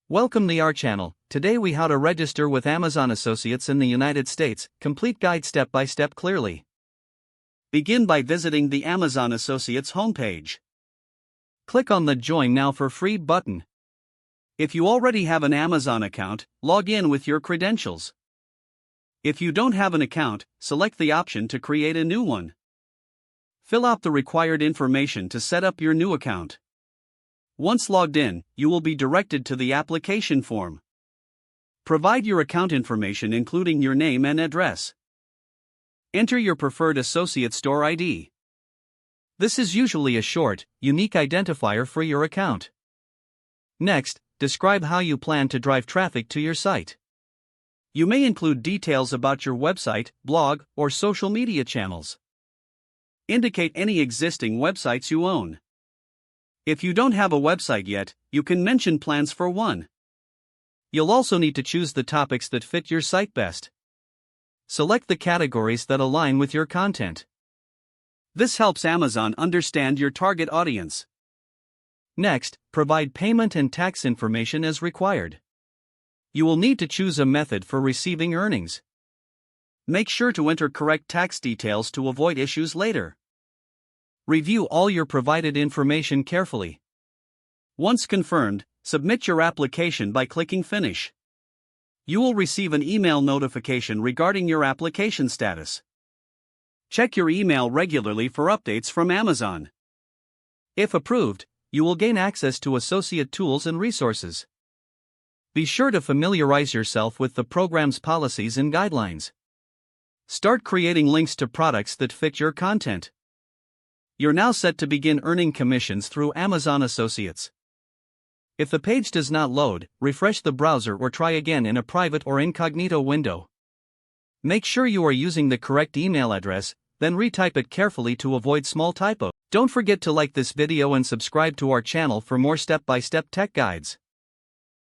Welcome to our channel. Today we how to register with Amazon Associates in the United States. Complete guide step by step clearly. Begin by visiting the Amazon Associates homepage. Click on the Join Now for Free button. If you already have an Amazon account, log in with your credentials. If you don't have an account, select the option to create a new one. Fill out the required information to set up your new account. Once logged in, you will be directed to the application form. Provide your account information including your name and address. Enter your preferred associate store ID. This is usually a short, unique identifier for your account. Next, describe how you plan to drive traffic to your site. You may include details about your website, blog, or social media channels. Indicate any existing websites you own. If you don't have a website yet, you can mention plans for one. You'll also need to choose the topics that fit your site best. Select the categories that align with your content. This helps Amazon understand your target audience. Next, provide payment and tax information as required. You will need to choose a method for receiving earnings. Make sure to enter correct tax details to avoid issues later. Review all your provided information carefully. Once confirmed, submit your application by clicking Finish. You will receive an email notification regarding your application status. Check your email regularly for updates from Amazon. If approved, you will gain access to associate tools and resources. Be sure to familiarize yourself with the program's policies and guidelines. Start creating links to products that fit your content. You're now set to begin earning commissions through Amazon Associates. If the page does not load, refresh the browser or try again in a private or incognito window. Make sure you are using the correct email address, then retype it carefully to avoid small typos. Don't forget to like this video and subscribe to our channel for more step-by-step tech guides.